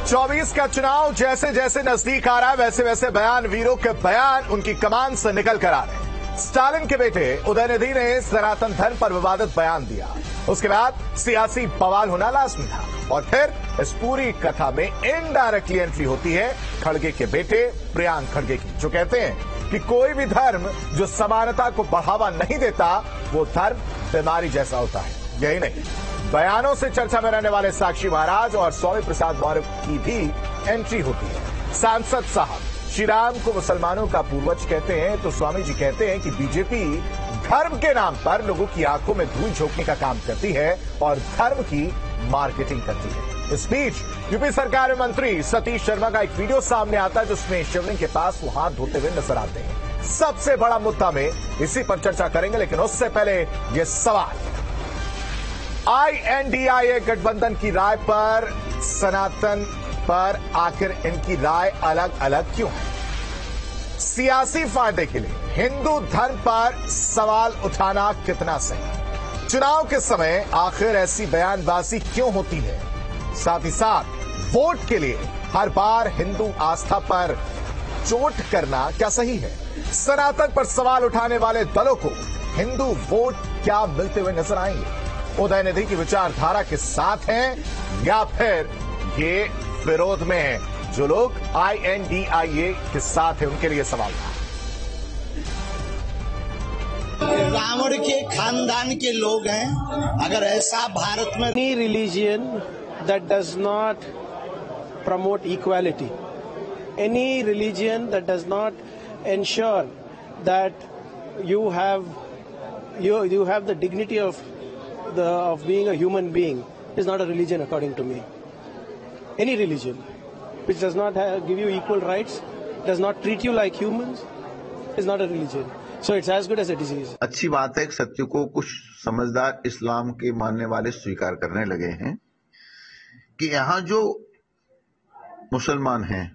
24 का चुनाव जैसे जैसे नजदीक आ रहा है वैसे वैसे बयान वीरों के बयान उनकी कमान से निकल कर आ रहे हैं। स्टालिन के बेटे उदयनिधि ने सनातन धर्म पर विवादित बयान दिया। उसके बाद सियासी बवाल होना लाजमी था और फिर इस पूरी कथा में इनडायरेक्टली एंट्री होती है खड़गे के बेटे प्रियांक खड़गे की, जो कहते हैं कि कोई भी धर्म जो समानता को बढ़ावा नहीं देता वो धर्म बीमारी जैसा होता है। यही नहीं, बयानों से चर्चा में रहने वाले साक्षी महाराज और स्वामी प्रसाद मौर्य की भी एंट्री होती है। सांसद साहब श्री राम को मुसलमानों का पूर्वज कहते हैं तो स्वामी जी कहते हैं कि बीजेपी धर्म के नाम पर लोगों की आंखों में धूल झोंकने का काम करती है और धर्म की मार्केटिंग करती है। इस बीच यूपी सरकार में मंत्री सतीश शर्मा का एक वीडियो सामने आता है जिसमें शिवलिंग के पास वो हाथ धोते हुए नजर आते हैं। सबसे बड़ा मुद्दा में इसी पर चर्चा करेंगे, लेकिन उससे पहले ये सवाल, INDIA गठबंधन की राय पर, सनातन पर आखिर इनकी राय अलग अलग क्यों है? सियासी फायदे के लिए हिंदू धर्म पर सवाल उठाना कितना सही? चुनाव के समय आखिर ऐसी बयानबाजी क्यों होती है? साथ ही साथ वोट के लिए हर बार हिंदू आस्था पर चोट करना क्या सही है? सनातन पर सवाल उठाने वाले दलों को हिंदू वोट क्या मिलते हुए नजर आएंगे? उदयनिधि की विचारधारा के साथ हैं या फिर ये विरोध में है? जो लोग INDIA के साथ हैं उनके लिए सवाल था। रावण के खानदान के लोग हैं। अगर ऐसा भारत में any religion that does not promote equality, any religion that does not ensure that you have the dignity of being a human being is not a religion according to me. Any religion which does not give you equal rights, does not treat you like humans, is not a religion. So it's as good as a disease. अच्छी बात है कि सत्य को कुछ समझदार इस्लाम के मानने वाले स्वीकार करने लगे हैं कि यहाँ जो मुसलमान हैं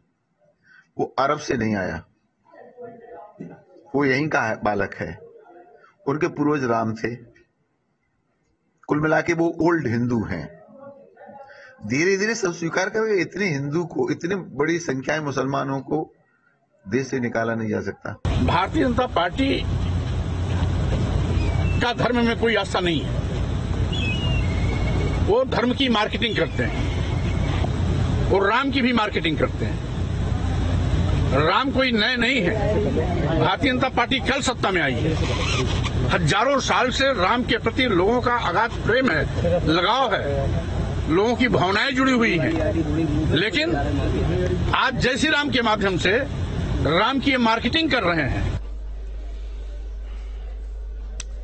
वो अरब से नहीं आया, वो यहीं का बालक है, उनके पूर्वज राम थे। कुल मिला के वो ओल्ड हिंदू हैं। धीरे धीरे सब स्वीकार करेंगे। इतने हिंदू को, इतनी बड़ी संख्या में मुसलमानों को देश से निकाला नहीं जा सकता। भारतीय जनता पार्टी का धर्म में कोई आस्था नहीं है। वो धर्म की मार्केटिंग करते हैं और राम की भी मार्केटिंग करते हैं। राम कोई नए नहीं है। भारतीय जनता पार्टी कल सत्ता में आई है। हजारों साल से राम के प्रति लोगों का अगाध प्रेम है, लगाव है, लोगों की भावनाएं जुड़ी हुई हैं। लेकिन आज जय श्री राम के माध्यम से राम की मार्केटिंग कर रहे हैं।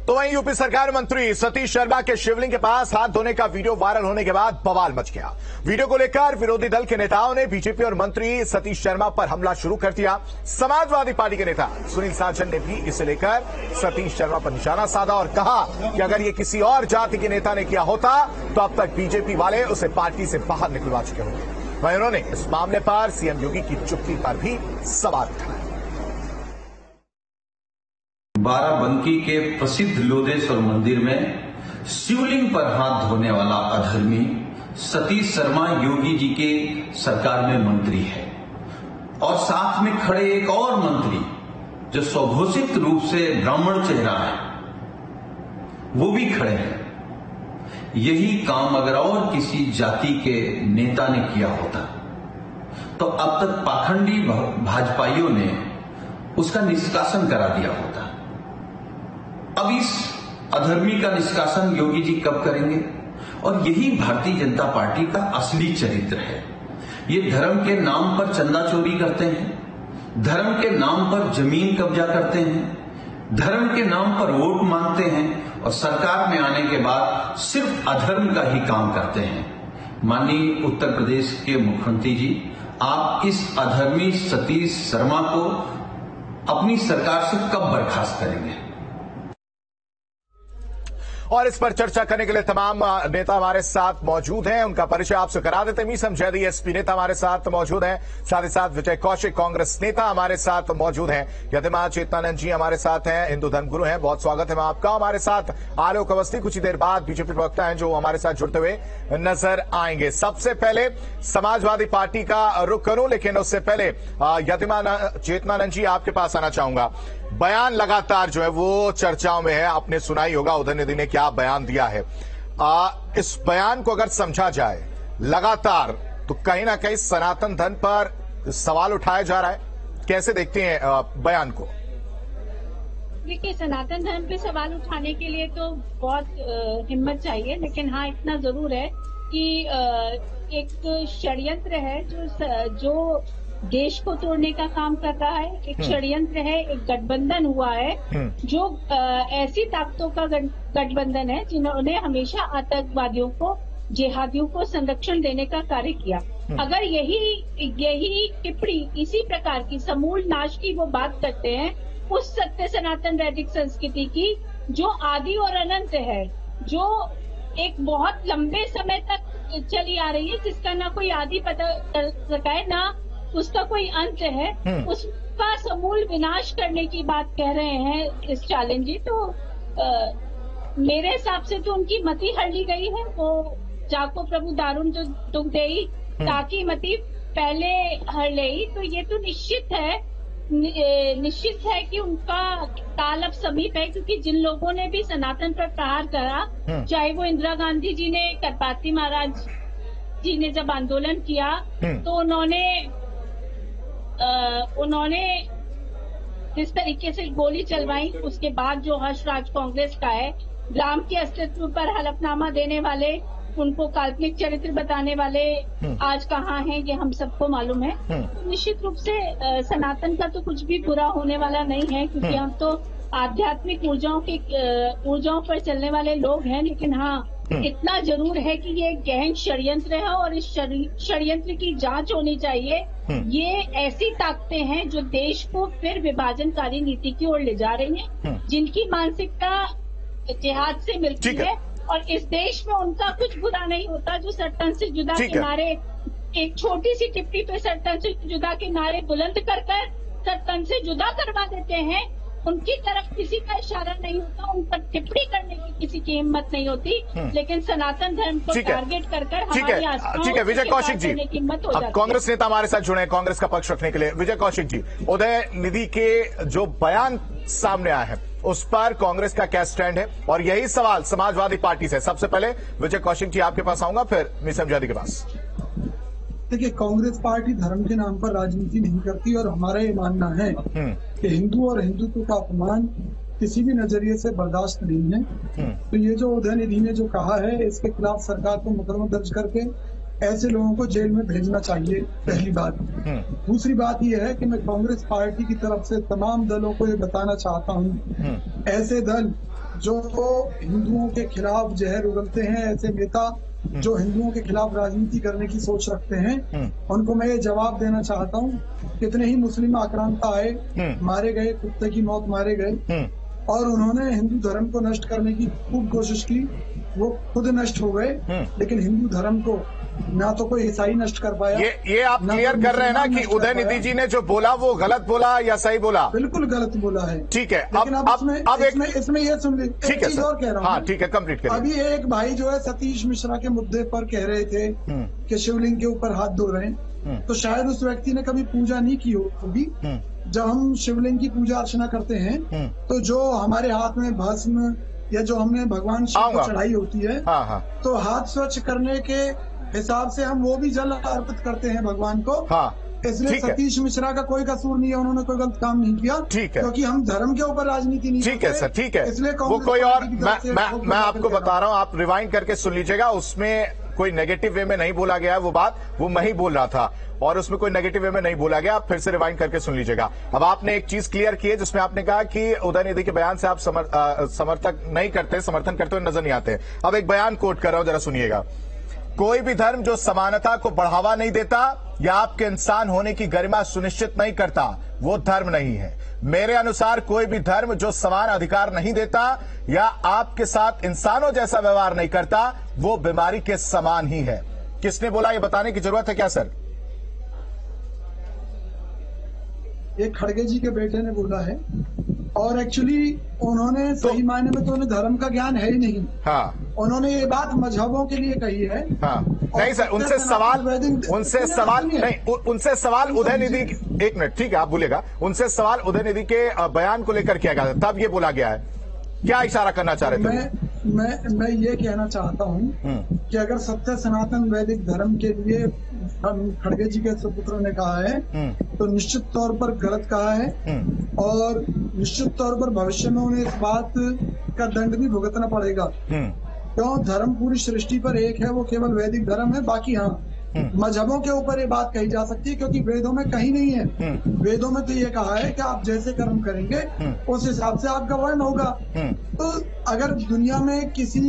तो वहीं यूपी सरकार मंत्री सतीश शर्मा के शिवलिंग के पास हाथ धोने का वीडियो वायरल होने के बाद बवाल मच गया। वीडियो को लेकर विरोधी दल के नेताओं ने बीजेपी और मंत्री सतीश शर्मा पर हमला शुरू कर दिया। समाजवादी पार्टी के नेता सुनील साजन ने भी इसे लेकर सतीश शर्मा पर निशाना साधा और कहा कि अगर ये किसी और जाति के नेता ने किया होता तो अब तक बीजेपी वाले उसे पार्टी से बाहर निकलवा चुके होंगे। वहीं उन्होंने इस मामले पर सीएम योगी की चुप्पी पर भी सवाल उठाया। बाराबंकी के प्रसिद्ध लोदेश्वर मंदिर में शिवलिंग पर हाथ धोने वाला अधर्मी सतीश शर्मा योगी जी के सरकार में मंत्री है और साथ में खड़े एक और मंत्री जो स्वघोषित रूप से ब्राह्मण चेहरा है वो भी खड़े हैं। यही काम अगर और किसी जाति के नेता ने किया होता तो अब तक पाखंडी भाजपाइयों ने उसका निष्कासन करा दिया होता। अब इस अधर्मी का निष्कासन योगी जी कब करेंगे? और यही भारतीय जनता पार्टी का असली चरित्र है। ये धर्म के नाम पर चंदा चोरी करते हैं, धर्म के नाम पर जमीन कब्जा करते हैं, धर्म के नाम पर वोट मांगते हैं और सरकार में आने के बाद सिर्फ अधर्म का ही काम करते हैं। माननीय उत्तर प्रदेश के मुख्यमंत्री जी, आप इस अधर्मी सतीश शर्मा को अपनी सरकार से कब बर्खास्त करेंगे? और इस पर चर्चा करने के लिए तमाम नेता हमारे साथ मौजूद हैं। उनका परिचय आपसे करा देते हैं। मीसम जैदी एसपी नेता हमारे साथ मौजूद हैं, साथ ही साथ विजय कौशिक कांग्रेस नेता हमारे साथ मौजूद हैं, यतिमा चेतनानंद जी हमारे साथ हैं, हिंदू धर्मगुरु हैं। बहुत स्वागत है आपका। हमारे साथ आलोक अवस्थी कुछ ही देर बाद बीजेपी प्रवक्ता हैं जो हमारे साथ जुड़ते हुए नजर आएंगे। सबसे पहले समाजवादी पार्टी का रुख करूं, लेकिन उससे पहले यतिमा चेतनानंद जी आपके पास आना चाहूंगा। बयान लगातार जो है वो चर्चाओं में है, आपने सुनाई होगा उदयनिधि ने क्या बयान दिया है। इस बयान को अगर समझा जाए लगातार तो कहीं ना कहीं सनातन धर्म पर सवाल उठाया जा रहा है। कैसे देखते हैं बयान को? देखिए, सनातन धर्म पे सवाल उठाने के लिए तो बहुत हिम्मत चाहिए, लेकिन हाँ इतना जरूर है कि एक षड्यंत्र है जो देश को तोड़ने का काम कर रहा है। एक षड्यंत्र है, एक गठबंधन हुआ है जो ऐसी ताकतों का गठबंधन है जिन्होंने हमेशा आतंकवादियों को, जिहादियों को संरक्षण देने का कार्य किया। अगर यही टिप्पणी इसी प्रकार की समूल नाश की वो बात करते हैं, उस सत्य सनातन वैदिक संस्कृति की जो आदि और अनंत है, जो एक बहुत लंबे समय तक चली आ रही है, जिसका ना कोई आदि पता कर सका है ना उसका कोई अंत है, उसका समूल विनाश करने की बात कह रहे हैं इस चैलेंज जी। तो मेरे हिसाब से तो उनकी मति हरली गई है। वो जाको प्रभु दारुण जो दुख देई ताकि मति पहले हर ले, तो ये तो निश्चित है कि उनका काल अब समीप है। क्योंकि जिन लोगों ने भी सनातन पर प्रहार करा, चाहे वो इंदिरा गांधी जी ने, करपाती महाराज जी ने जब आंदोलन किया तो उन्होंने जिस तरीके से गोली चलवाई, उसके बाद जो हर्षराज कांग्रेस का है, राम के अस्तित्व पर हलफनामा देने वाले, उनको काल्पनिक चरित्र बताने वाले आज कहाँ हैं ये हम सबको मालूम है। तो निश्चित रूप से सनातन का तो कुछ भी बुरा होने वाला नहीं है, क्योंकि हम तो आध्यात्मिक ऊर्जाओं पर चलने वाले लोग हैं। लेकिन हाँ, इतना जरूर है कि ये गहन षड्यंत्र है और इस षड्यंत्र की जांच होनी चाहिए। ये ऐसी ताकतें हैं जो देश को फिर विभाजनकारी नीति की ओर ले जा रही हैं, जिनकी मानसिकता जिहाद से मिलती है। और इस देश में उनका कुछ बुरा नहीं होता जो सरतन से जुदा के नारे, एक छोटी सी टिप्पणी पे सरतन से जुदा के नारे बुलंद कर सरतन से जुदा करवा देते हैं। उनकी तरफ किसी का इशारा नहीं होता, उन पर टिप्पणी करने की किसी की हिम्मत नहीं होती, लेकिन सनातन धर्म को टारगेट कर हमारी ठीक है विजय कौशिक जी, अब कांग्रेस नेता हमारे साथ जुड़े हैं कांग्रेस का पक्ष रखने के लिए। विजय कौशिक जी, उदयनिधि के जो बयान सामने आया है उस पर कांग्रेस का क्या स्टैंड है, और यही सवाल समाजवादी पार्टी से। सबसे पहले विजय कौशिक जी आपके पास आऊंगा, फिर मीसम जैदी के पास। देखिए, कांग्रेस पार्टी धर्म के नाम पर राजनीति नहीं करती और हमारा ये मानना है कि हिंदू और हिंदुत्व का अपमान किसी भी नजरिए से बर्दाश्त नहीं है। तो ये जो उदयनिधि ने जो कहा है, इसके खिलाफ सरकार को मुकदमा दर्ज करके ऐसे लोगों को जेल में भेजना चाहिए, पहली बात। दूसरी बात यह है कि मैं कांग्रेस पार्टी की तरफ से तमाम दलों को ये बताना चाहता हूँ, ऐसे दल जो हिंदुओं के खिलाफ जहर उगलते हैं, ऐसे नेता जो हिंदुओं के खिलाफ राजनीति करने की सोच रखते हैं, उनको मैं ये जवाब देना चाहता हूँ, कितने ही मुस्लिम आक्रांता आए, मारे गए, कुत्ते की मौत मारे गए, और उन्होंने हिंदू धर्म को नष्ट करने की खूब कोशिश की। वो खुद नष्ट हो गए, लेकिन हिंदू धर्म को ना तो कोई ईसाई नष्ट कर पाया। ये आप क्लियर कर रहे हैं ना कि उदयनिधि जी ने जो बोला वो गलत बोला या सही बोला? बिल्कुल गलत बोला है। ठीक है, अब इसमें ये सुन लीजिए, ठीक है और कह रहा हूँ। हाँ ठीक है, कंप्लीट करिए। अभी एक भाई जो है सतीश मिश्रा के मुद्दे पर कह रहे थे कि शिवलिंग के ऊपर हाथ धो रहे हैं, तो शायद उस व्यक्ति ने कभी पूजा नहीं की होगी। जब हम शिवलिंग की पूजा अर्चना करते हैं तो जो हमारे हाथ में भस्म या जो हमने भगवान शिव को चढ़ाई होती है, तो हाथ स्वच्छ करने के हिसाब से हम वो भी जल अर्पित करते हैं भगवान को। इसलिए सतीश मिश्रा का कोई कसूर नहीं है, उन्होंने कोई गलत काम नहीं किया। ठीक है, क्योंकि हम धर्म के ऊपर राजनीति नहीं ठीक है सर, ठीक है। इसलिए वो कोई और मैं आपको बता रहा हूँ, आप रिवाइंड करके सुन लीजिएगा। उसमें कोई नेगेटिव वे में नहीं बोला गया है, वो बात वो मैं ही बोल रहा था और उसमें कोई नेगेटिव वे में नहीं बोला गया। आप फिर से रिवाइंड करके सुन लीजिएगा। अब आपने एक चीज क्लियर की है जिसमें आपने कहा कि उदयनिधि के बयान से आप समर्थन करते हुए नजर नहीं आते। अब एक बयान कोट कर रहा हूं, जरा सुनिएगा। कोई भी धर्म जो समानता को बढ़ावा नहीं देता या आपके इंसान होने की गरिमा सुनिश्चित नहीं करता, वो धर्म नहीं है। मेरे अनुसार कोई भी धर्म जो समान अधिकार नहीं देता या आपके साथ इंसानों जैसा व्यवहार नहीं करता, वो बीमारी के समान ही है। किसने बोला, ये बताने की जरूरत है क्या सर? ये खड़गे जी के बेटे ने बोला है, और एक्चुअली उन्होंने सही मायने में तो उन्हें धर्म का ज्ञान है ही नहीं। हाँ, उन्होंने ये बात मजहबों के लिए कही है। हाँ, नहीं सर, उनसे सवाल उदयनिधि, एक मिनट, ठीक है, आप बोलेगा। उनसे सवाल उदयनिधि के बयान को लेकर किया गया था, तब ये बोला गया है। क्या इशारा करना चाह रहे थे? मैं ये कहना चाहता हूँ कि अगर सत्य सनातन वैदिक धर्म के लिए खड़गे जी के सुपुत्रों ने कहा है तो निश्चित तौर पर गलत कहा है, और निश्चित तौर पर भविष्य में उन्हें इस बात का दंड भी भुगतना पड़ेगा। क्यों? धर्म पूरी सृष्टि पर एक है, वो केवल वैदिक धर्म है। बाकी हाँ, मजहबों के ऊपर ये बात कही जा सकती है, क्योंकि वेदों में कहीं नहीं है। वेदों में तो ये कहा है कि आप जैसे कर्म करेंगे उस हिसाब से आपका वर्ण होगा। तो अगर दुनिया में किसी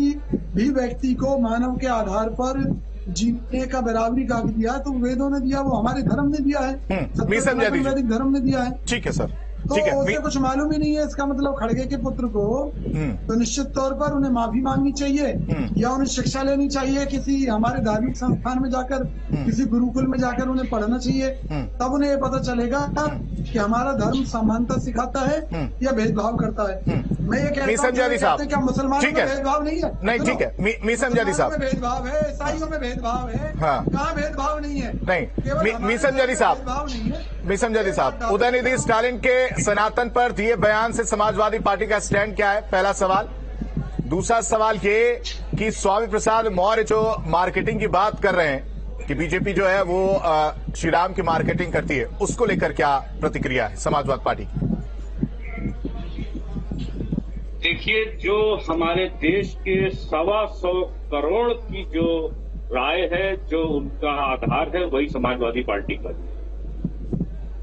भी व्यक्ति को मानव के आधार पर जीने का बराबरी का हक दिया है तो वेदों ने दिया, वो हमारे धर्म ने दिया है, वैदिक धर्म ने दिया है। ठीक है सर, तो उसे कुछ मालूम ही नहीं है। इसका मतलब खड़गे के पुत्र को तो निश्चित तौर पर उन्हें माफी मांगनी चाहिए या उन्हें शिक्षा लेनी चाहिए, किसी हमारे धार्मिक संस्थान में जाकर, किसी गुरुकुल में जाकर उन्हें पढ़ना चाहिए। तब उन्हें ये पता चलेगा कि हमारा धर्म समानता सिखाता है या भेदभाव करता है। मैं ये कहता हूँ क्या मुसलमानों में भेदभाव नहीं है? नहीं, ठीक है, मीसम जादी साहब, भेदभाव है, ईसाइयों में भेदभाव है, कहाँ भेदभाव नहीं है? नहीं, मीसम जादी साहब, उदयनिधि स्टालिन के सनातन पर दिए बयान से समाजवादी पार्टी का स्टैंड क्या है? पहला सवाल। दूसरा सवाल ये कि स्वामी प्रसाद मौर्य जो मार्केटिंग की बात कर रहे हैं कि बीजेपी जो है वो श्री राम की मार्केटिंग करती है, उसको लेकर क्या प्रतिक्रिया है समाजवादी पार्टी की? देखिए, जो हमारे देश के 125 करोड़ की जो राय है, जो उनका आधार है, वही समाजवादी पार्टी का।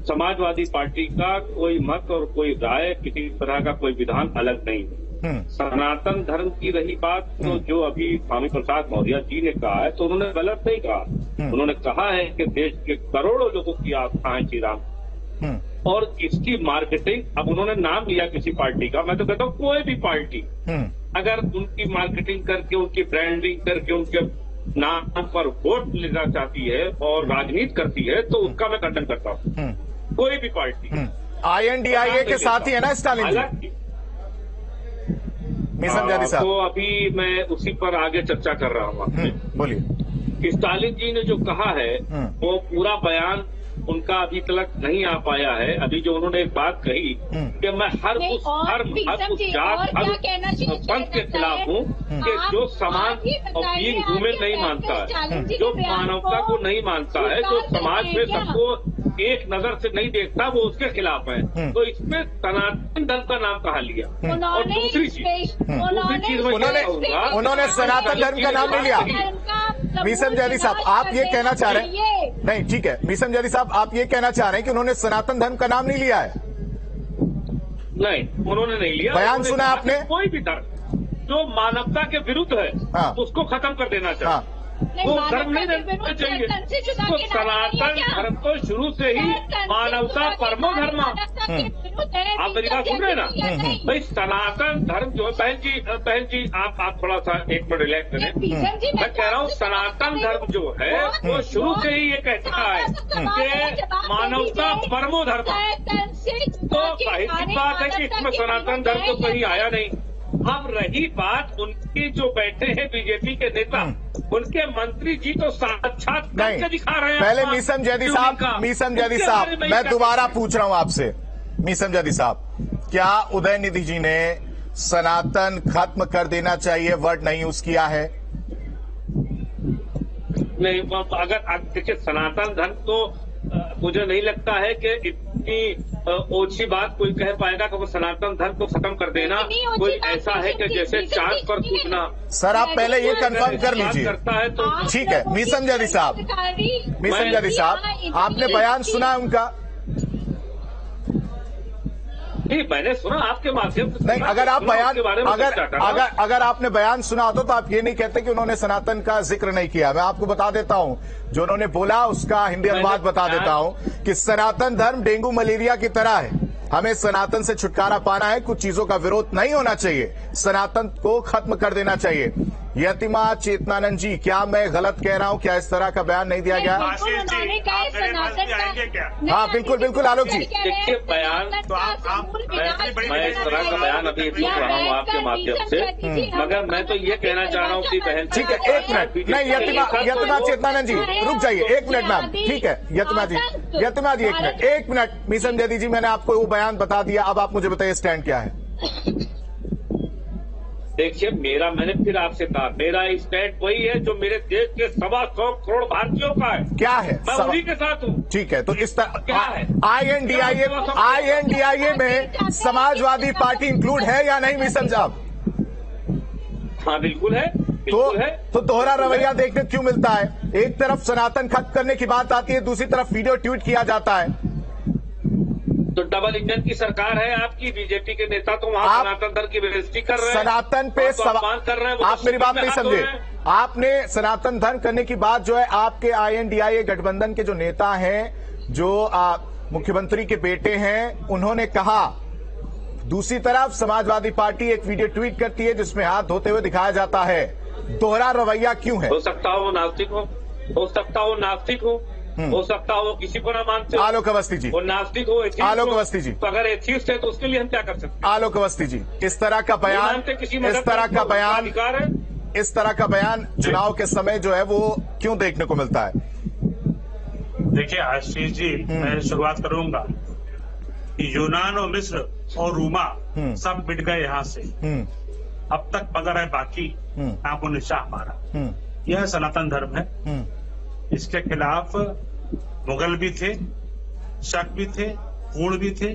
समाजवादी पार्टी का कोई मत और कोई राय, किसी तरह का कोई विधान अलग नहीं है। सनातन धर्म की रही बात, तो जो अभी स्वामी प्रसाद मौर्य जी ने कहा है तो उन्होंने गलत नहीं कहा। उन्होंने कहा है कि देश के करोड़ों लोगों की आस्था है श्री राम, और इसकी मार्केटिंग, अब उन्होंने नाम लिया किसी पार्टी का, मैं तो कहता हूँ कोई भी पार्टी अगर उनकी मार्केटिंग करके, उनकी ब्रांडिंग करके, उनके नाम पर वोट लेना चाहती है और राजनीति करती है तो उसका मैं खंडन करता हूँ। कोई भी पार्टी INDIA के साथ ही है ना स्टालिन जी? तो अभी मैं उसी पर आगे चर्चा कर रहा हूँ। बोलिए। स्टालिन जी ने जो कहा है वो पूरा बयान उनका अभी तक नहीं आ पाया है। अभी जो उन्होंने एक बात कही कि मैं हर उस धर्म, हर उस जात, हर पंथ के खिलाफ हूँ कि जो समान और बीइंग ह्यूमन नहीं मानता है, जो मानवता को नहीं मानता है, जो समाज में सबको एक नजर से नहीं देखता, वो उसके खिलाफ है। तो इसमें सनातन धर्म का नाम कहा लिया। और दूसरी चीज उन्होंने सनातन धर्म का नाम नहीं लिया। मीसम जादी साहब, आप ये कहना चाह रहे हैं? नहीं, ठीक है, मीसम जादी साहब, आप ये कहना चाह रहे हैं कि उन्होंने सनातन धर्म का नाम नहीं लिया है? नहीं, उन्होंने नहीं लिया। बयान सुना आपने? कोई भी धर्म जो मानवता के विरुद्ध है उसको खत्म कर देना चाहिए। वो धर्म नहीं रहना चाहिए। तो सनातन धर्म तो शुरू से ही मानवता परमो धर्म। आप मेरी बात सुन रहे ना भाई? सनातन धर्म जो है, बहन जी आप थोड़ा सा एक मिनट रिलैक्स करें। मैं कह रहा हूँ सनातन धर्म जो है वो शुरू से ही ये कहता है कि मानवता परमो धर्म। तो जाहिर सी बात है कि इसमें सनातन धर्म तो कहीं आया नहीं। अब रही बात उनकी जो बैठे हैं बीजेपी के नेता, उनके मंत्री जी तो साक्षात करके दिखा रहे हैं। पहले मीसम जादी साहब, मैं दोबारा पूछ रहा हूं आपसे। मीसम जादी साहब, क्या उदयनिधि जी ने सनातन खत्म कर देना चाहिए वर्ड नहीं यूज किया है? नहीं, अगर देखिए सनातन धर्म तो मुझे नहीं लगता है कि इतनी ओछी बात कोई कह पाएगा कि वो सनातन धर्म को खत्म कर देना कोई ऐसा है कि जैसे चांद पर कूदना। सर, आप पहले ये कंफर्म कर लीजिए। करता है तो ठीक है। मीसम जादी साहब, आपने बयान सुना है उनका? नहीं, मैंने सुना आपके माध्यम से। नहीं, अगर आप बयान अगर आपने बयान सुना होता तो आप ये नहीं कहते कि उन्होंने सनातन का जिक्र नहीं किया। मैं आपको बता देता हूं, जो उन्होंने बोला उसका हिंदी अनुवाद बता देता हूं कि सनातन धर्म डेंगू मलेरिया की तरह है, हमें सनातन से छुटकारा पाना है, कुछ चीजों का विरोध नहीं होना चाहिए, सनातन को खत्म कर देना चाहिए। यतिमा चेतनानंद जी, क्या मैं गलत कह रहा हूं? क्या इस तरह का बयान नहीं दिया गया? हाँ बिल्कुल बिल्कुल आलोक जी। देखिए बयान तो मैं इस तरह का बयान अभी सुन रहा हूँ आपके माध्यम से, मगर मैं तो ये कहना चाह रहा हूँ कि बहन, ठीक है एक मिनट, नहीं यतिमा चेतनानंद जी रुक जाइए, एक मिनट मैम, ठीक है यतिमा जी एक मिनट। मिशन जयदी जी, मैंने आपको वो बयान बता दिया, अब आप मुझे बताइए स्टैंड क्या है? देखिए मैंने फिर आपसे कहा, मेरा स्टैंड वही है जो मेरे देश के 125 करोड़ भारतीयों का है। क्या है? मैं उन्हीं के साथ हूँ। ठीक है, तो इस तरह क्या है? INDIA में समाजवादी पार्टी इंक्लूड है या नहीं मिशन साहब? हाँ बिल्कुल है। तो दोहरा रवैया देखने क्यों मिलता है? एक तरफ सनातन खत्म करने की बात आती है, दूसरी तरफ वीडियो ट्वीट किया जाता है। तो डबल इंजन की सरकार है आपकी, बीजेपी के नेता तो वहाँ सनातन धर्म की बेइज्जती कर रहे हैं, सनातन पे सवाल कर रहे हैं। आप मेरी बात नहीं समझे। आपने सनातन धर्म करने की बात जो है, आपके INDIA गठबंधन के जो नेता हैं, जो मुख्यमंत्री के बेटे हैं, उन्होंने कहा। दूसरी तरफ समाजवादी पार्टी एक वीडियो ट्वीट करती है जिसमें हाथ धोते हुए दिखाया जाता है। दोहरा रवैया क्यों है? हो सकता हो नास्तिक हो सकता हो नास्तिक हो सकता हो किसी को ना मानते हो। आलोक अवस्थी जी, वो नास्तिक हो, आलोक अवस्थी जी, तो अगर एथिस्ट है तो उसके लिए हम क्या कर सकते हैं? आलोक अवस्थी जी, इस तरह का बयान चुनाव के समय जो है वो क्यों देखने को मिलता है? देखिए आशीष जी, मैं शुरुआत करूंगा कि यूनान और मिस्र और रूमा सब मिट गए यहाँ से, अब तक मगर है बाकी नामो निशान हमारा। यह सनातन धर्म है, इसके खिलाफ मुगल भी थे, शक भी थे, हूण भी थे,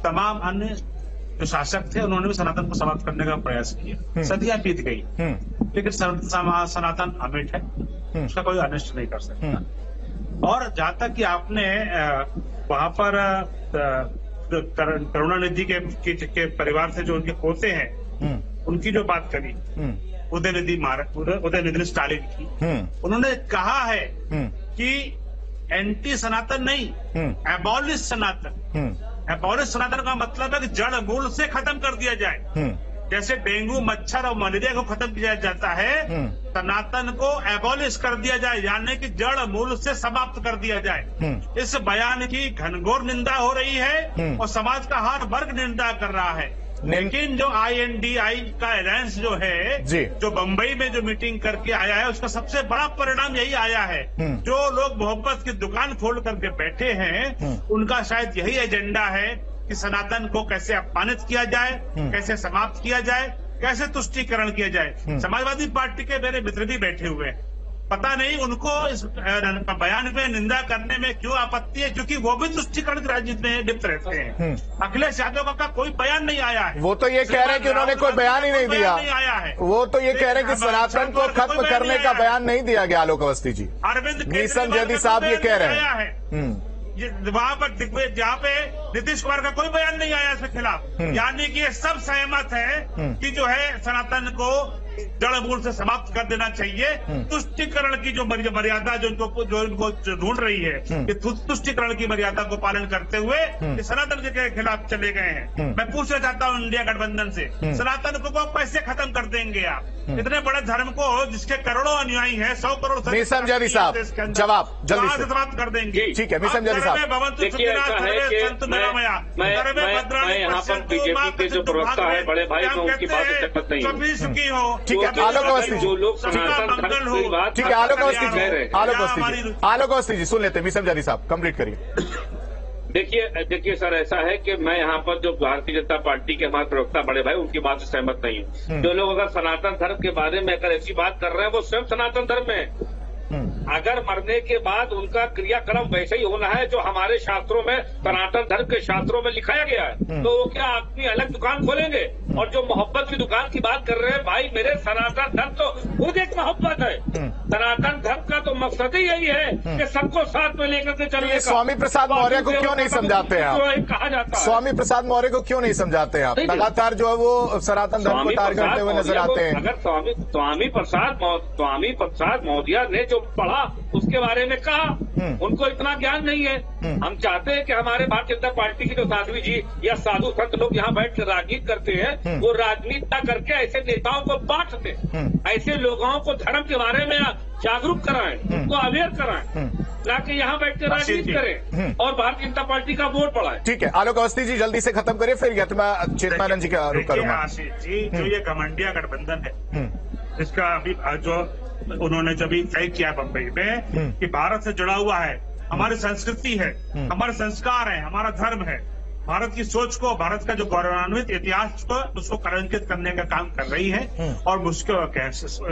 तमाम अन्य जो शासक थे उन्होंने भी सनातन को समाप्त करने का प्रयास किया। सदियां बीत गई, लेकिन सनातन अमिट है, उसका कोई अनिष्ट नहीं कर सकता। और जहां तक कि आपने वहां पर करुणानिधि के परिवार से जो उनके पोते हैं उनकी जो बात करी, उदयनिधि स्टालिन की, उन्होंने कहा है कि एंटी सनातन नहीं, एबॉलिश सनातन। एबॉलिश सनातन का मतलब है कि जड़ मूल से खत्म कर दिया जाए। जैसे डेंगू, मच्छर और मलेरिया को खत्म किया जाता है, सनातन को एबॉलिश कर दिया जाए, यानी कि जड़ मूल से समाप्त कर दिया जाए। इस बयान की घनघोर निंदा हो रही है और समाज का हर वर्ग निंदा कर रहा है। लेकिन जो INDI का अलायंस जो है, जो बंबई में जो मीटिंग करके आया है, उसका सबसे बड़ा परिणाम यही आया है। जो लोग मोहब्बत की दुकान खोल करके बैठे हैं, उनका शायद यही एजेंडा है कि सनातन को कैसे अपमानित किया जाए, कैसे समाप्त किया जाए, कैसे तुष्टीकरण किया जाए। समाजवादी पार्टी के मेरे मित्र भी बैठे हुए हैं, पता नहीं उनको इस बयान में निंदा करने में क्यों आपत्ति है, क्योंकि वो भी तुष्टीकरण की राजनीति में लिप्त रहते हैं। अखिलेश यादव का कोई बयान नहीं आया है। वो तो ये कह रहे हैं कि उन्होंने कोई बयान ही नहीं दिया, नहीं आया है। वो तो ये कह रहे हैं कि सनातन को खत्म करने का बयान नहीं दिया गया। आलोक अवस्थी जी, अरविंद मिशन जयदी साहब ये कह रहे हैं। वहां पर जहाँ पे नीतीश कुमार का कोई बयान नहीं आया इसके खिलाफ, यानी कि ये सब सहमत है कि जो है सनातन को जड़ मूल से समाप्त कर देना चाहिए। तुष्टीकरण की जो मर्यादा जो इनको ढूंढ रही है, कि तुष्टीकरण की मर्यादा को पालन करते हुए सनातन के खिलाफ चले गए हैं। मैं पूछना चाहता हूँ इंडिया गठबंधन से, सनातन को कैसे खत्म कर देंगे आप? इतने बड़े धर्म को जिसके करोड़ों अनुयायी है, 100 करोड़ मिशन जयदी साहब जवाब जल्दी से समाप्त कर देंगे। ठीक है मिशन जयदी साहब। देखिए ऐसा है कि मैं यहाँ पर बीजेपी के जो प्रवक्ता है बड़े भाई, मैं उनकी बात से सहमत नहीं हूँ। ठीक है आलोक अवस्थी जी, जो लोग सनातन धर्म की बात, ठीक है आलोक अवस्थी जी, आलोक अवस्थी जी सुन लेते हैं। मिशन जयदी साहब कंप्लीट करिए। देखिए सर, ऐसा है कि मैं यहाँ पर जो भारतीय जनता पार्टी के हमारे प्रवक्ता बड़े भाई, उनकी बात से सहमत नहीं हूँ। जो लोग अगर सनातन धर्म के बारे में अगर ऐसी बात कर रहे हैं, वो स्वयं सनातन धर्म में अगर मरने के बाद उनका क्रियाक्रम वैसे ही होना है जो हमारे शास्त्रों में, सनातन धर्म के शास्त्रों में लिखाया गया है, तो वो क्या अपनी अलग दुकान खोलेंगे? और जो मोहब्बत की दुकान की बात कर रहे हैं, भाई मेरे सनातन धर्म तो खुद एक मोहब्बत है। सनातन धर्म का तो मकसद ही यही है कि सबको साथ में लेकर के चलने का। स्वामी प्रसाद मौर्य को क्यों नहीं समझाते हैं आप? कहा जाता है स्वामी प्रसाद मौर्य को क्यों नहीं समझाते हैं आप? लगातार जो है वो सनातन धर्म को टारगेट करते हुए नजर आते हैं। अगर स्वामी प्रसाद मौर्य ने जो पढ़ा उसके बारे में कहा, उनको इतना ज्ञान नहीं है। हम चाहते हैं कि हमारे भारतीय जनता पार्टी की जो साध्वी जी या साधु संत लोग यहाँ बैठ कर राजनीति करते हैं, वो राजनीति न करके ऐसे नेताओं को बांट दे, ऐसे लोगों को धर्म के बारे में जागरूक कराएं, उनको अवेयर कराएं, ना कि यहाँ बैठ कर राजनीति करें और भारतीय जनता पार्टी का वोट बढ़ाएं। ठीक है, आलोक अवस्थी जी जल्दी से खत्म करिए, फिर मैं चेतनानंद जी का रुख करूंगा। आशीष जी, जो ये घमंडिया गठबंधन है, इसका अभी जो उन्होंने जब तय किया बम्बई में कि भारत से जुड़ा हुआ है, हमारी संस्कृति है, हमारे संस्कार है, हमारा धर्म है, भारत की सोच को, भारत का जो गौरवान्वित इतिहास को, उसको कलंकित करने का काम कर रही है। और मुझको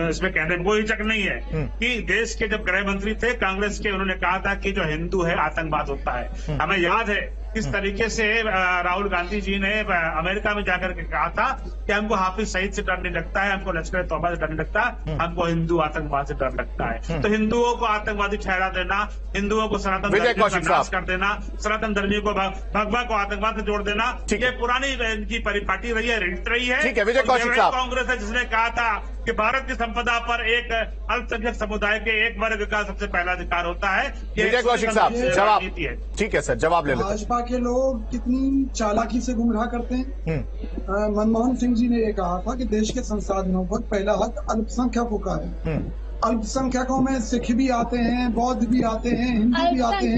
इसमें कहने में कोई हिचक नहीं है कि देश के जब गृह मंत्री थे कांग्रेस के, उन्होंने कहा था कि जो हिंदू है आतंकवाद होता है। हमें याद है किस तरीके से राहुल गांधी जी ने अमेरिका में जाकर के कहा था कि हमको हाफिज सईद से डर नहीं लगता है, हमको लश्कर तौबा से डर नहीं लगता, हमको हिंदू आतंकवाद से डर लगता है। तो हिंदुओं को आतंकवादी ठहरा देना, हिंदुओं को सनातन धर्म का नाश कर देना, सनातन धर्मियों को भगवा को आतंकवाद से जोड़ देना, ये पुरानी इनकी परिपाटी रही है, रिट रही है। ठीक है, विजय कौशिक साहब। कांग्रेस है जिसने कहा था कि भारत की संपदा पर एक अल्पसंख्यक समुदाय के एक वर्ग का सबसे पहला अधिकार होता है। विजय कौशिक साहब जवाब। ठीक है सर, जवाब ले लेते हैं। भाजपा के लोग कितनी चालाकी से गुमराह करते हैं। मनमोहन सिंह जी ने ये कहा था कि देश के संसाधनों पर पहला हक अल्पसंख्यकों का है। अल्पसंख्यकों में सिख भी आते हैं, बौद्ध भी आते हैं, हिंदू भी आते हैं,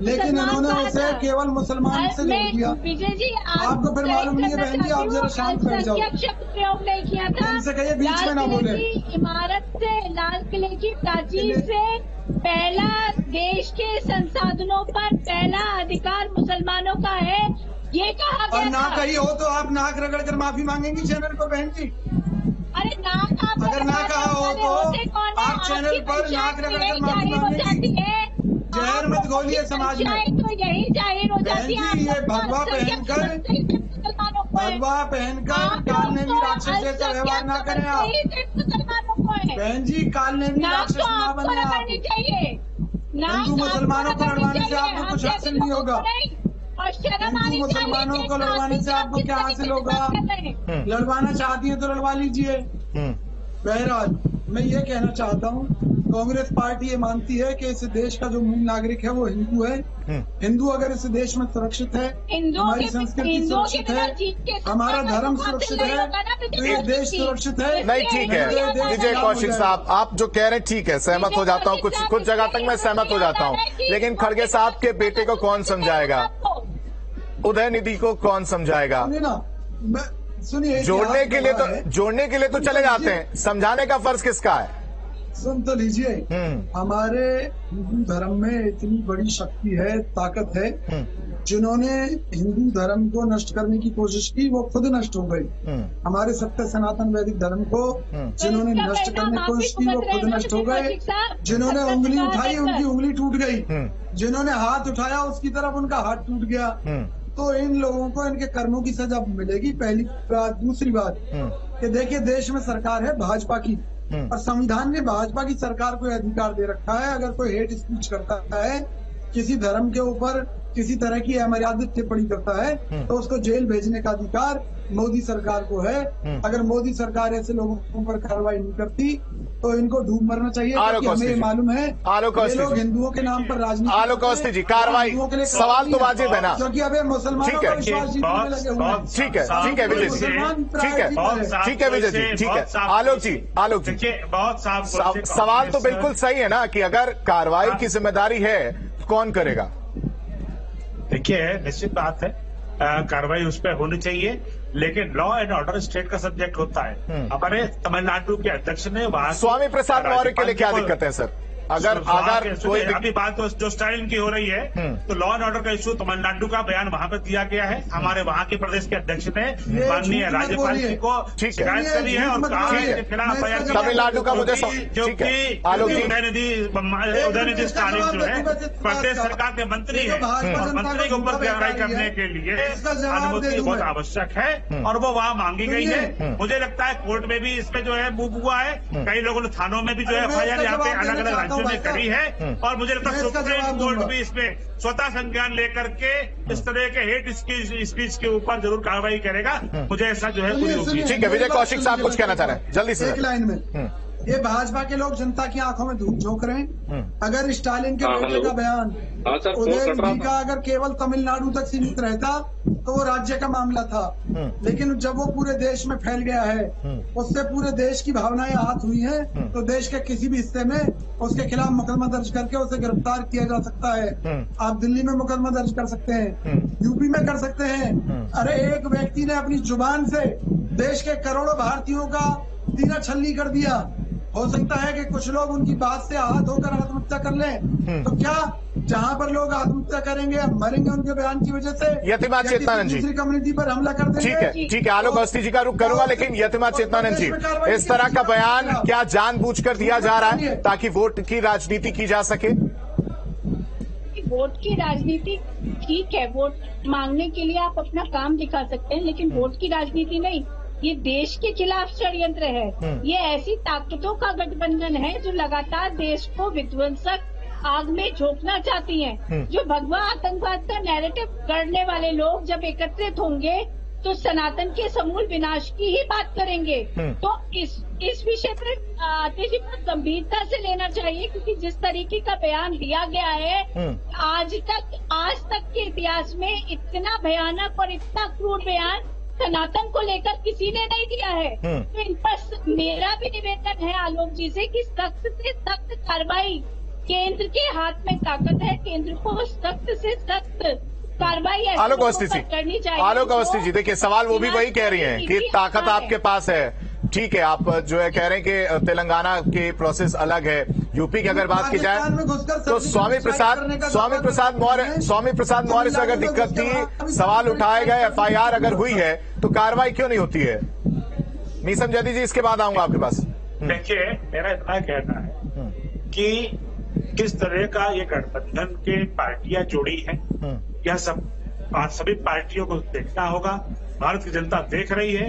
लेकिन इन्होंने उसे केवल मुसलमान से जोड़ दिया। विजय जी आपको फिर मालूम नहीं है बहन जी, आप जरा शांत बैठ जाओ। प्रयोग नहीं किया था, इनसे कहिए बीच में ना बोले। इमारत से, लाल किले की प्राचीर से पहला देश के संसाधनों पर पहला अधिकार मुसलमानों का है, ये कहा गया। और ना कही हो तो आप नाक रगड़ कर माफी मांगेंगी चैनल को बहन जी? अरे नाक अगर ना कहा हो तो आप चैनल पर नाक रगड़ कर माफी मांगेंगी। जहर मत घोलिए समाज में। तो यही जाहिर हो जाती है। ये भगवा पहनकर काल ने भी राक्षस जैसा व्यवहार ना करें आप। बहन जी, काल ने भी राक्षस ना बने आप। हिंदू मुसलमानों को लड़वाने से आपको कुछ हासिल नहीं होगा। हिंदू मुसलमानों को लड़वाने से आपको क्या हासिल होगा? लड़वाना चाहती है तो लड़वा लीजिए। बहरहाल मैं ये कहना चाहता हूँ, कांग्रेस पार्टी ये मानती है कि इस देश का जो मूल नागरिक है वो हिंदू है। हिंदू अगर इस देश में सुरक्षित है, हमारी संस्कृति सुरक्षित है, हमारा धर्म सुरक्षित है, तो ये देश सुरक्षित है। नहीं, ठीक है विजय कौशिक साहब, आप जो कह रहे हैं ठीक है, सहमत हो जाता हूँ, कुछ जगह तक मैं सहमत हो जाता हूँ, लेकिन खड़गे साहब के बेटे को कौन समझाएगा? उदयनिधि को कौन समझाएगा? सुनिए, जोड़ने के लिए तो चले जाते हैं, समझाने का फर्ज किसका है? सुन तो लीजिए, हमारे हिंदू धर्म में इतनी बड़ी शक्ति है, ताकत है, जिन्होंने हिंदू धर्म को नष्ट करने की कोशिश की वो खुद नष्ट हो गए। हमारे सत्य सनातन वैदिक धर्म को जिन्होंने नष्ट करने की कोशिश की वो खुद नष्ट हो गए। जिन्होंने उंगली उठाई उनकी उंगली टूट गई, जिन्होंने हाथ उठाया उसकी तरफ उनका हाथ टूट गया। तो इन लोगों को इनके कर्मों की सजा मिलेगी, पहली बात। दूसरी बात कि देखिए, देश में सरकार है भाजपा की, और संविधान ने भाजपा की सरकार को अधिकार दे रखा है, अगर कोई हेट स्पीच करता है, किसी धर्म के ऊपर किसी तरह की अमर्यादित टिप्पणी करता है, तो उसको जेल भेजने का अधिकार मोदी सरकार को है। अगर मोदी सरकार ऐसे लोगों पर कार्रवाई नहीं करती तो इनको डूब मरना चाहिए, क्योंकि हमें मालूम है ये लोग हिंदुओं के नाम पर राजनीति। आलोक अवस्थी जी, कार्रवाई सवाल तो वाजिब है ना, क्योंकि अब मुसलमानों का विश्वास जीतने में लगे हुए हैं। ठीक है विजय जी, ठीक है विजय जी, ठीक है। आलोक जी, बहुत साफ सवाल तो बिल्कुल सही है ना कि अगर कार्रवाई की जिम्मेदारी है तो कौन करेगा? देखिए, निश्चित बात है, कार्रवाई उस पर होनी चाहिए, लेकिन लॉ एंड ऑर्डर स्टेट का सब्जेक्ट होता है। हमारे तमिलनाडु के अध्यक्ष ने वहां स्वामी प्रसाद मौर्य के लिए क्या दिक्कत है सर? अगर कोई अभी बात तो जो स्टालिन की हो रही है, तो लॉ एंड ऑर्डर का इशू तमिलनाडु का बयान वहां पर दिया गया है। हमारे वहां के प्रदेश के अध्यक्ष ने माननीय राज्यपाल जी को शिकायत करी है और कहा है खिलाफ तमिलनाडु का मुझे जो कि उदयनिधि स्टालिन जो है प्रदेश सरकार के मंत्री है और मंत्री के ऊपर कार्रवाई करने के लिए अनुमति बहुत आवश्यक है और वो वहाँ मांगी गई है। मुझे लगता है कोर्ट में भी इसमें जो है मूव हुआ है, कई लोगों ने थानों में भी जो है FIR यहाँ पे अलग अलग राज्यों में करी है और मुझे लगता है सुप्रीम कोर्ट भी इसमें स्वतः संज्ञान लेकर के इस तरह के हेट स्पीच के ऊपर जरूर कार्रवाई करेगा। मुझे ऐसा जो है पूरी उम्मीद। ठीक है, विजय कौशिक साहब कुछ कहना चाह रहे हैं जल्दी से। एक लाइन में, ये भाजपा के लोग जनता की आंखों में धूप झोंक रहे हैं। अगर स्टालिन के बेटे का बयान उदयनिधि का अगर केवल तमिलनाडु तक सीमित रहता तो वो राज्य का मामला था, लेकिन जब वो पूरे देश में फैल गया है, उससे पूरे देश की भावनाएं आहत हुई हैं, तो देश के किसी भी हिस्से में उसके खिलाफ मुकदमा दर्ज करके उसे गिरफ्तार किया जा सकता है। आप दिल्ली में मुकदमा दर्ज कर सकते हैं, यूपी में कर सकते हैं। अरे एक व्यक्ति ने अपनी जुबान से देश के करोड़ों भारतीयों का सीना छलनी कर दिया। हो सकता है कि कुछ लोग उनकी बात से आहत होकर आत्महत्या कर लें, तो क्या जहां पर लोग आत्महत्या करेंगे, मरेंगे उनके बयान की वजह से, यतिमा चेतनानंद जी दूसरी कम्युनिटी पर हमला कर देंगे? ठीक है, आलोक अवस्थी जी का रुख करूंगा, लेकिन यतिमा चेतनानंद जी, इस तरह का बयान क्या जानबूझकर दिया जा रहा है ताकि वोट की राजनीति की जा सके? वोट की राजनीति ठीक है, वोट मांगने के लिए आप अपना काम दिखा सकते हैं, लेकिन वोट की राजनीति नहीं। ये देश के खिलाफ षड्यंत्र है। ये ऐसी ताकतों का गठबंधन है जो लगातार देश को विध्वंसक आग में झोंकना चाहती हैं। जो भगवा आतंकवाद का नैरेटिव करने वाले लोग जब एकत्रित होंगे तो सनातन के समूल विनाश की ही बात करेंगे। तो इस विषय पर आतिश जी को गंभीरता से लेना चाहिए, क्योंकि जिस तरीके का बयान दिया गया है आज तक के इतिहास में इतना भयानक और इतना क्रूर बयान सनातन को लेकर किसी ने नहीं दिया है। तो इन पर मेरा भी निवेदन है आलोक जी से कि सख्त से सख्त कार्रवाई, केंद्र के हाथ में ताकत है, केंद्र को सख्त से सख्त कार्रवाई आलोक अवस्थी जी करनी चाहिए। आलोक अवस्थी जी, देखिए सवाल वो भी वही कह रही हैं कि ताकत आपके पास है। ठीक है, आप जो है कह रहे हैं कि तेलंगाना की प्रोसेस अलग है, यूपी की अगर बात की जाए तो स्वामी प्रसाद मौर्य से अगर दिक्कत थी, सवाल उठाए गए, FIR अगर हुई है तो कार्रवाई क्यों नहीं होती है? मीसम जैदी जी, इसके बाद आऊंगा आपके पास। देखिए, मेरा इतना कहना है कि किस तरह का ये गठबंधन के पार्टियां जुड़ी हैं, यह सभी पार्टियों को देखना होगा। भारत की जनता देख रही है,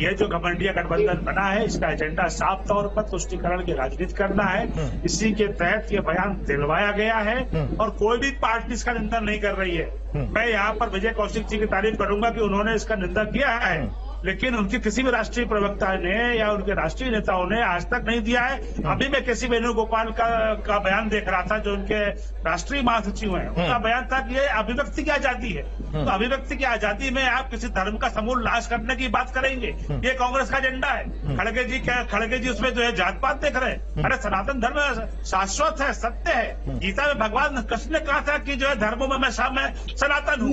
यह जो घमंडिया गठबंधन बना है, इसका एजेंडा साफ तौर पर तुष्टीकरण की राजनीति करना है। इसी के तहत ये बयान दिलवाया गया है और कोई भी पार्टी इसका निंदा नहीं कर रही है। मैं यहाँ पर विजय कौशिक जी की तारीफ करूंगा कि उन्होंने इसका निंदा किया है, लेकिन उनके किसी भी राष्ट्रीय प्रवक्ता ने या उनके राष्ट्रीय नेताओं ने आज तक नहीं दिया है। अभी मैं केसी वेणुगोपाल का बयान देख रहा था, जो उनके राष्ट्रीय महासचिव हैं, उनका बयान था कि ये अभिव्यक्ति की आजादी है। तो अभिव्यक्ति की आजादी में आप किसी धर्म का समूल नाश करने की बात करेंगे, ये कांग्रेस का एजेंडा है। खड़गे जी उसमें जो है जात पात देख रहे हैं। अरे सनातन धर्म शाश्वत है, सत्य है। गीता में भगवान कृष्ण ने कहा था कि जो है धर्मों में मैं सनातन हूँ।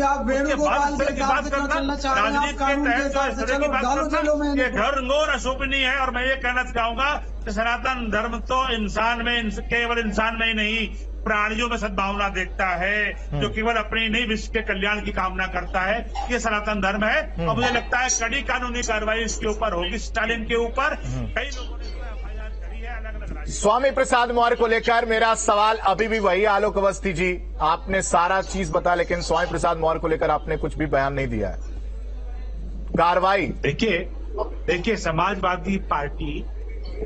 ये घोर अशोभनीय है और मैं ये कहना चाहूंगा कि सनातन धर्म तो इंसान में, केवल इंसान में ही नहीं, प्राणियों में सद्भावना देखता है, जो केवल अपने नहीं विश्व के कल्याण की कामना करता है। ये सनातन धर्म है और मुझे लगता है कड़ी कानूनी कार्रवाई इसके ऊपर होगी, स्टालिन के ऊपर। कई लोगों ने FIR करी है अलग अलग। स्वामी प्रसाद मौर्य को लेकर मेरा सवाल अभी भी वही, आलोक अवस्थी जी, आपने सारा चीज बता, लेकिन स्वामी प्रसाद मौर्य को लेकर आपने कुछ भी बयान नहीं दिया है। कार्रवाई देखिए समाजवादी पार्टी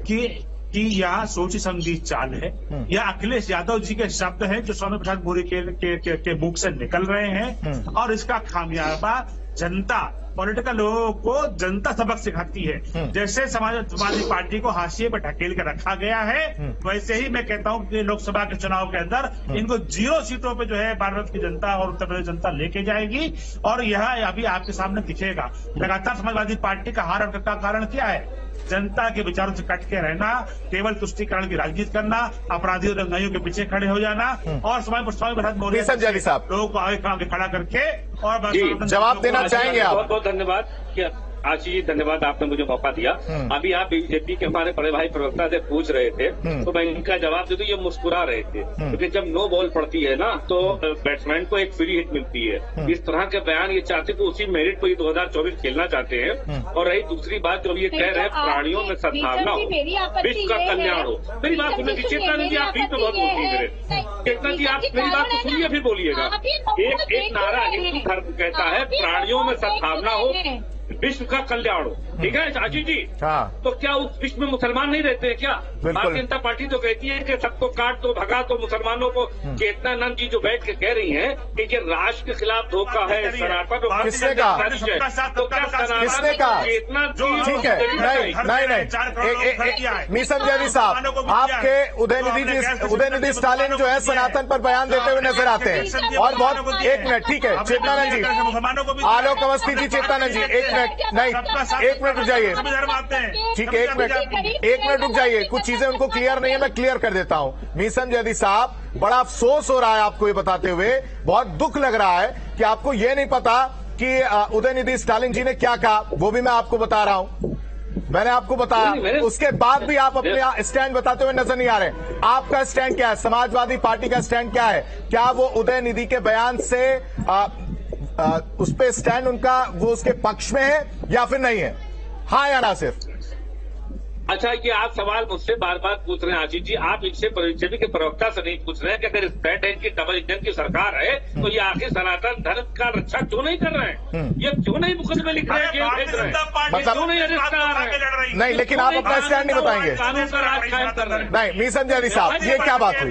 की यह सोची समझी चाल है। यह अखिलेश यादव जी के शब्द हैं जो स्वामी प्रसाद मौर्य के मुख से निकल रहे हैं और इसका खामियाजा जनता, पॉलिटिकल लोगों को जनता सबक सिखाती है। जैसे समाजवादी पार्टी को हाशिए पर ढकेल कर रखा गया है, वैसे ही मैं कहता हूं कि लोकसभा के चुनाव के अंदर इनको 0 सीटों पे जो है भारत की जनता और उत्तर प्रदेश जनता लेके जाएगी और यह अभी आपके सामने दिखेगा। लगातार समाजवादी पार्टी का हार का कारण क्या है? जनता के विचारों से कट के रहना, केवल तुष्टीकरण की राजनीति करना, अपराधियों दंगाइयों के पीछे खड़े हो जाना और स्वामी प्रसाद मौर्य साहब लोगों को आगे खड़ा करके और जवाब देना चाहेंगे आप? बहुत बहुत धन्यवाद। आशीष जी, धन्यवाद, आपने मुझे मौका दिया। अभी आप बीजेपी के हमारे बड़े भाई प्रवक्ता से पूछ रहे थे तो मैं इनका जवाब दे दूं, ये मुस्कुरा रहे थे क्योंकि जब नो बॉल पड़ती है ना तो बैट्समैन को एक फ्री हिट मिलती है। इस तरह के बयान ये चाहते तो उसी मेरिट पर 2024 खेलना चाहते हैं। और रही दूसरी बात, जो ये कह रहे हैं प्राणियों में सद्भावना हो, विश्व का कल्याण हो। मेरी बात सुनिए, चेतना जी, आप बीच में बहुत बोलती है मेरे। चेतना जी, आप मेरी बात तो सुनिए फिर बोलिएगा। एक नारा हिंदू धर्म कहता है प्राणियों में सद्भावना हो, विश्व का कल्याण हो, ठीक है आशीष जी। हाँ। तो क्या उस विश्व में मुसलमान नहीं रहते हैं क्या? भारतीय जनता पार्टी तो कहती है कि सबको काट दो, भगा दो मुसलमानों को। चेतनानंद जी जो बैठ के कह रही हैं कि ये राष्ट्र के खिलाफ धोखा है, सनातन। किसने कहा? तो क्या किसने कहा? चेतना ठीक है, नहीं, मीसम जैदी साहब, आपके उदयनिधि स्टालिन जो है सनातन पर बयान देते हुए नजर आते हैं। और बहुत, एक मिनट, ठीक है चेतनानंद जी, आलोक अवस्थी जी, चेतनानंद जी, एक मिनट, नहीं, एक मिनट रुक जाइए, ठीक है, एक मिनट रुक जाइए। कुछ चीजें उनको क्लियर नहीं है, मैं क्लियर कर देता हूं। मीसम जैदी साहब, बड़ा अफसोस हो रहा है आपको ये बताते हुए, बहुत दुख लग रहा है कि आपको ये नहीं पता कि उदयनिधि स्टालिन जी ने क्या कहा। वो भी मैं आपको बता रहा हूं, मैंने आपको बताया, उसके बाद भी आप अपने स्टैंड बताते हुए नजर नहीं आ रहे। आपका स्टैंड क्या है? समाजवादी पार्टी का स्टैंड क्या है? क्या वो उदयनिधि के बयान से उस पे स्टैंड उनका वो उसके पक्ष में है या फिर नहीं है? हाँ या ना सिर्फ? अच्छा, ये आप सवाल मुझसे बार बार पूछ रहे हैं आशीष जी, आप इनसे बीजेपी के प्रवक्ता से नहीं पूछ रहे हैं कि अगर स्टेट की डबल इंजन की सरकार है तो ये आखिर सनातन धर्म का रक्षा क्यों नहीं कर रहे हैं? ये क्यों नहीं मुकदमे लिख रहे हैं, जेल भेज रहे हैं, क्यों नहीं अरेस्ट करा रहे हैं? नहीं, लेकिन आप अपना स्टैंड नहीं बताएंगे। कानून का राज कायम कर रहे हैं। नहीं, मीसम जैदी साहब, ये क्या बात हुई?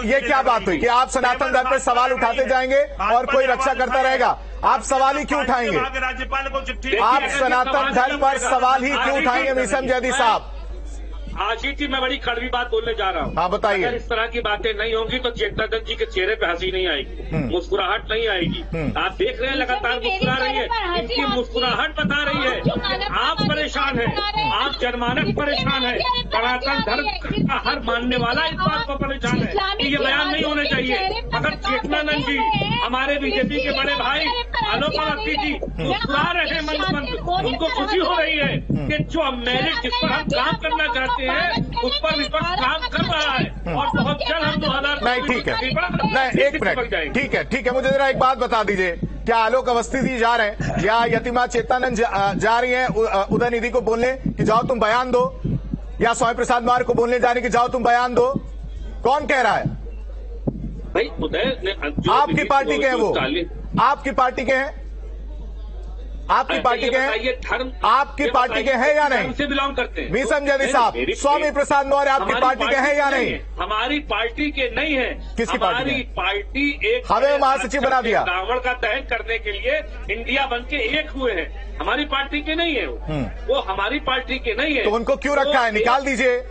ये क्या बात हुई कि आप सनातन धर्म पर सवाल उठाते जाएंगे और कोई रक्षा करता रहेगा? आप सवाल ही क्यों उठाएंगे? राज्यपाल को चिट्ठी, आप सनातन धर्म पर सवाल ही क्यों उठाएंगे मीसम जैदी साहब? आशीष जी, मैं बड़ी कड़वी बात बोलने जा रहा हूँ। हाँ, बताइए। अगर इस तरह की बातें नहीं होंगी तो चेतनानंद जी के चेहरे पे हंसी नहीं आएगी, मुस्कुराहट नहीं आएगी। आप देख रहे हैं लगातार मुस्कुरा रही है, इनकी मुस्कुराहट बता रही है आप परेशान हैं, आप जनमानस परेशान है, सनातन धर्म का हर मानने वाला इस बात को परेशान है कि ये बयान नहीं होने चाहिए। अगर चेतनानंद जी, हमारे बीजेपी के बड़े भाई आलोक अवस्थी जी मुस्कुरा रहे हैं, उनको खुशी हो रही है कि जो मेरिट जिस पर हम काम करना चाहते हैं उस पर विपक्ष काम कर रहा है और बहुत जल्द हम 2000 नहीं, ठीक है, नहीं, एक मिनट, ठीक है, मुझे जरा एक बात बता दीजिए, क्या आलोक अवस्थी जी जा रहे हैं या यतिमा चेतनानंद जा रही हैं उदयनिधि को बोलने कि जाओ तुम बयान दो, या स्वामी प्रसाद मौर्य को बोलने जाने की जाओ तुम बयान दो? कौन कह रहा है? भाई उदय, आपकी पार्टी के हैं वो, आपकी पार्टी के हैं, आपकी पार्टी के हैं, आपकी पार्टी के हैं या नहीं? से बिलोंग करते हैं मीसम जैदी साहब, स्वामी प्रसाद मौर्य आपकी पार्टी के हैं या नहीं? हमारी पार्टी के नहीं है। किसकी पार्टी? हमारी पार्टी एक हमें महासचिव बना दिया, रावण का दहन करने के लिए इंडिया बन के एक हुए हैं, हमारी पार्टी के नहीं है वो हमारी पार्टी के नहीं है। तो उनको क्यों रखा है? निकाल दीजिए।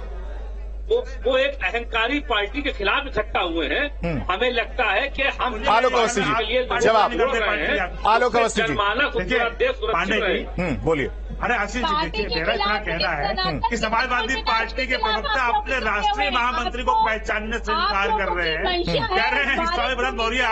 वो एक अहंकारी पार्टी के खिलाफ इकट्ठा हुए हैं। हमें लगता है कि हम आलोक अवस्थी जी जवाब, आलोक अवस्थी जी बोलिए। अरे आशीष जी, देखिए, मेरा इतना कहना है कि समाजवादी पार्टी के प्रवक्ता अपने राष्ट्रीय महामंत्री को पहचानने से इनकार कर रहे हैं, कह रहे हैं स्वामी प्रसाद मौर्य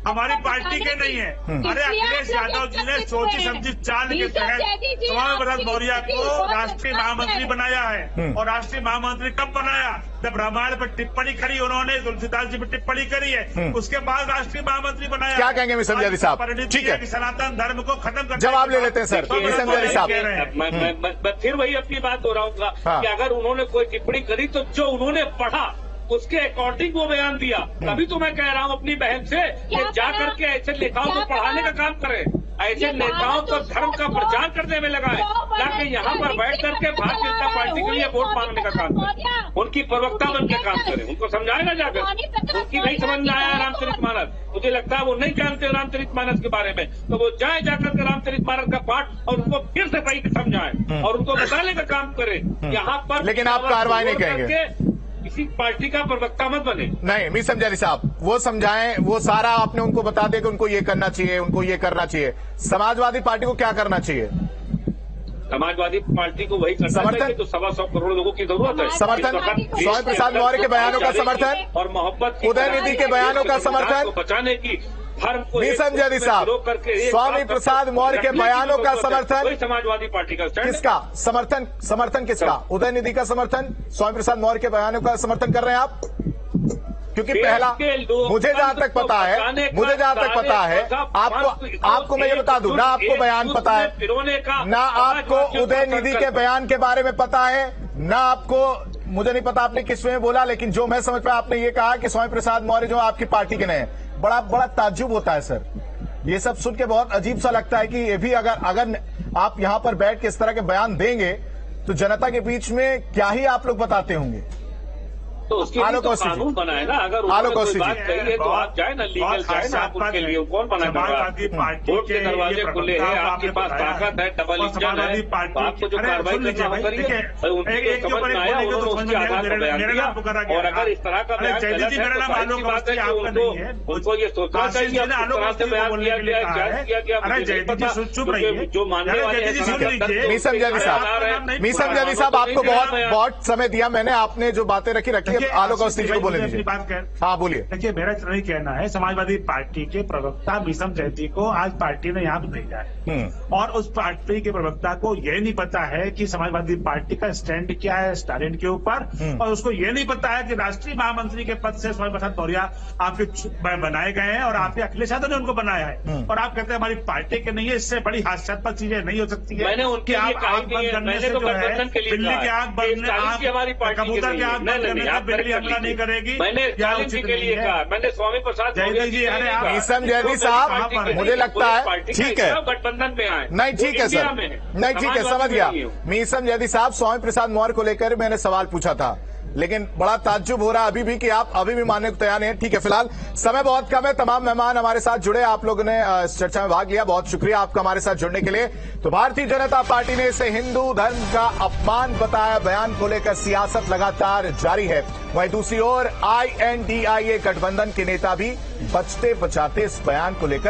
हमारी पार्टी के नहीं है। अरे अखिलेश यादव जी ने सोची समझी चाल के तहत स्वामी प्रसाद मौर्य को राष्ट्रीय महामंत्री बनाया है। और राष्ट्रीय महामंत्री कब बनाया? जब रामायण पर टिप्पणी करी उन्होंने, तुलसीदास जी पर टिप्पणी करी है, उसके बाद राष्ट्रीय महामंत्री बनाया। क्या कहेंगे मीसम जैदी साहब? ठीक है, सनातन धर्म को खत्म कर, जवाब ले लेते हैं सर मीसम जैदी साहब। मैं फिर वही अपनी बात दोहराऊंगा कि अगर उन्होंने कोई टिप्पणी करी तो जो उन्होंने पढ़ा उसके अकॉर्डिंग वो बयान दिया। तभी तो मैं कह रहा हूँ अपनी बहन से कि जा करके ऐसे नेताओं को पढ़ाने का काम करें, ऐसे नेताओं को धर्म का प्रचार करने में लगाए, ताकि यहाँ पर बैठ करके भारतीय जनता पार्टी के लिए वोट मांगने का काम करें, उनकी प्रवक्ता बन के काम करें, उनको समझाएगा जाकर। उनकी नहीं समझ में आया रामचरितमानस, मुझे लगता है वो नहीं जानते रामचरितमानस के बारे में, तो वो जाए जाकर के रामचरितमानस का पाठ और उनको फिर से सही समझाएं और उनको बताने का काम करें यहाँ पर। लेकिन आप कार्रवाई नहीं कहेंगे, किसी पार्टी का प्रवक्ता मत बने। नहीं मीसम जैदी साहब, वो समझाएं, वो सारा आपने उनको बता दिया कि उनको ये करना चाहिए, उनको ये करना चाहिए। समाजवादी पार्टी को क्या करना चाहिए? समाजवादी पार्टी को वही समर्थन, तो 125 करोड़ लोगों की जरूरत है। समर्थन, स्वामी प्रसाद मौर्य के बयानों का समर्थन और मोहब्बत, उदयनिधि के बयानों का समर्थन बचाने की धर्म को जयदी साहब, स्वामी प्रसाद मौर्य के बयानों का समर्थन समाजवादी पार्टी का किसका समर्थन किसका? उदयनिधि का समर्थन, स्वामी प्रसाद मौर्य के बयानों का समर्थन कर रहे हैं आप? क्योंकि पहला मुझे जहां तक पता है आपको मैं ये बता दूं, ना आपको बयान पता है, ना आपको उदयनिधि के बयान के बारे में पता है, ना आपको, मुझे नहीं पता आपने किस में बोला, लेकिन जो मैं समझ पाया आपने ये कहा कि स्वामी प्रसाद मौर्य जो आपकी पार्टी के नए, बड़ा ताज्जुब होता है सर। ये सब सुन के बहुत अजीब सा लगता है कि ये भी अगर आप यहां पर बैठ के इस तरह के बयान देंगे तो जनता के बीच में क्या ही आप लोग बताते होंगे। तो उसके लिए तो कानून बनाए ना, अगर कोई बात कही है तो आप जाए ना, लीगल जाए ना, आप उनके लिए कौन बनाएगा? कोर्ट के दरवाजे खुले हैं, आपके पास ताकत है, डबल इंजन है, आपको जो कार्रवाई करना वो करिए। उनकी समझ में आया, उन्होंने उसके आधार पर बयान दिया, और अगर इस तरह का बयान गलत है तो बात है कि उनको ये सोचना चाहिए कि इस तरह से बयान किया गया है, क्या किया गया मुझे नहीं पता, जो मानने वाले हैं। मीसम जयदी साहब, आपको बहुत समय दिया मैंने, आपने जो बातें रखी आलोक अवस्थी जी को बोले दीजिए। हाँ बोलिए। देखिए, मेरा इतना ही कहना है, समाजवादी पार्टी के प्रवक्ता मीसम जयदी को आज पार्टी ने यहाँ भेजा है, और उस पार्टी के प्रवक्ता को यह नहीं पता है कि समाजवादी पार्टी का स्टैंड क्या है स्टालिन के ऊपर, और उसको यह नहीं पता है कि राष्ट्रीय महामंत्री के पद से स्वामी प्रसाद मौर्य आपके बनाए गए हैं, और आपके अखिलेश यादव ने उनको बनाया है, और आप कहते हैं हमारी पार्टी के नहीं है। इससे बड़ी हास्यास्पद चीजें नहीं हो सकती है कि आप आग बंद करने से जो है, बिल्ली की आग बंद, कबूतर की आग बंद करने से बिल्ली हमला नहीं करेगी। मैंने के लिए कहा, मैंने स्वामी प्रसाद जयदी जी, मीसम जयदी साहब, मुझे लगता है ठीक है, गठबंधन में आए, नहीं ठीक है सर, नहीं ठीक है, समझ गया। मीसम जयदी साहब, स्वामी प्रसाद मौर्य को लेकर मैंने सवाल पूछा था, लेकिन बड़ा ताज्जुब हो रहा है अभी भी कि आप अभी भी मानने को तैयार नहीं है। ठीक है, फिलहाल समय बहुत कम है, तमाम मेहमान हमारे साथ जुड़े, आप लोगों ने इस चर्चा में भाग लिया, बहुत शुक्रिया आपका हमारे साथ जुड़ने के लिए। तो भारतीय जनता पार्टी ने इसे हिंदू धर्म का अपमान बताया, बयान को लेकर सियासत लगातार जारी है। वहीं दूसरी ओर INDIA गठबंधन के नेता भी बचते बचाते इस बयान को लेकर